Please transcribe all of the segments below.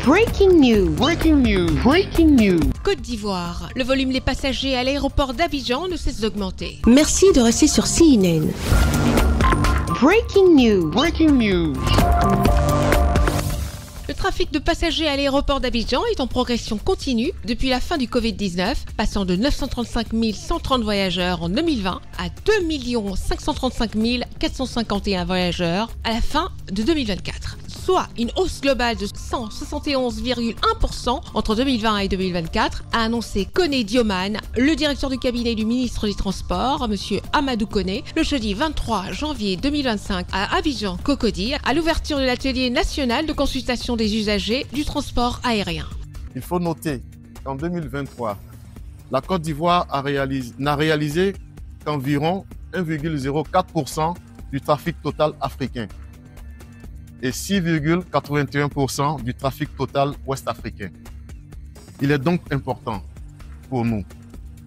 Breaking news. Breaking news. Breaking news. Côte d'Ivoire. Le volume des passagers à l'aéroport d'Abidjan ne cesse d'augmenter. Merci de rester sur CNN. Breaking news. Breaking news. Le trafic de passagers à l'aéroport d'Abidjan est en progression continue depuis la fin du Covid-19, passant de 935 130 voyageurs en 2020 à 2 535 451 voyageurs à la fin de 2024. Soit une hausse globale de 171,1% entre 2020 et 2024, a annoncé Koné Dioman, le directeur du cabinet du ministre des Transports, M. Amadou Koné, le jeudi 23 janvier 2025 à Abidjan Cocody, à l'ouverture de l'atelier national de consultation des usagers du transport aérien. Il faut noter qu'en 2023, la Côte d'Ivoire n'a réalisé qu'environ 1,04% du trafic total africain et 6,81% du trafic total ouest-africain. Il est donc important pour nous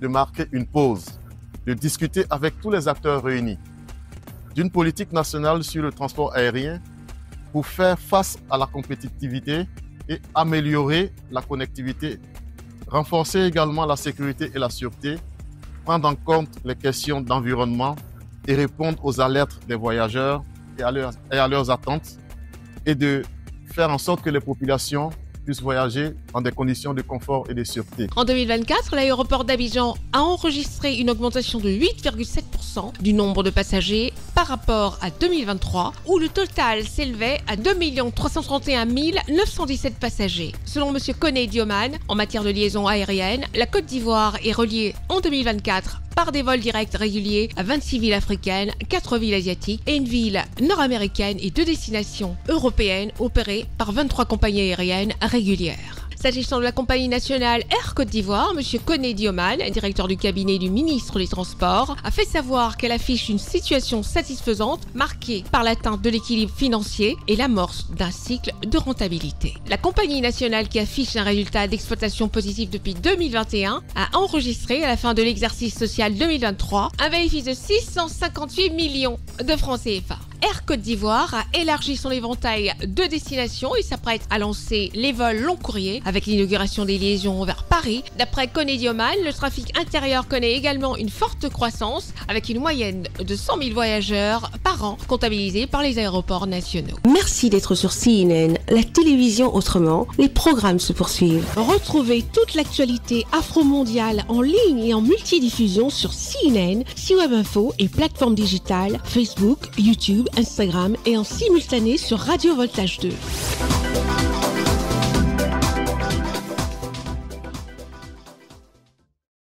de marquer une pause, de discuter avec tous les acteurs réunis d'une politique nationale sur le transport aérien pour faire face à la compétitivité et améliorer la connectivité, renforcer également la sécurité et la sûreté, prendre en compte les questions d'environnement et répondre aux alertes des voyageurs et à leurs attentes, et de faire en sorte que les populations puissent voyager dans des conditions de confort et de sûreté. En 2024, l'aéroport d'Abidjan a enregistré une augmentation de 8,7% du nombre de passagers par rapport à 2023, où le total s'élevait à 2 331 917 passagers. Selon M. Koné Dioman, en matière de liaison aérienne, la Côte d'Ivoire est reliée en 2024 par des vols directs réguliers à 26 villes africaines, 4 villes asiatiques et une ville nord-américaine et 2 destinations européennes opérées par 23 compagnies aériennes régulières. S'agissant de la compagnie nationale Air Côte d'Ivoire, M. Koné Dioman, directeur du cabinet du ministre des Transports, a fait savoir qu'elle affiche une situation satisfaisante marquée par l'atteinte de l'équilibre financier et l'amorce d'un cycle de rentabilité. La compagnie nationale, qui affiche un résultat d'exploitation positif depuis 2021, a enregistré à la fin de l'exercice social 2023 un bénéfice de 658 millions de francs CFA. Air Côte d'Ivoire a élargi son éventail de destinations et s'apprête à lancer les vols long courrier avec l'inauguration des liaisons vers Paris. D'après Koné Dioman, le trafic intérieur connaît également une forte croissance avec une moyenne de 100 000 voyageurs par an comptabilisés par les aéroports nationaux. Merci d'être sur CNN, la télévision autrement. Les programmes se poursuivent. Retrouvez toute l'actualité afro-mondiale en ligne et en multidiffusion sur CNN, C-Web Info et plateformes digitales, Facebook, YouTube, Instagram et en simultané sur Radio Voltage 2.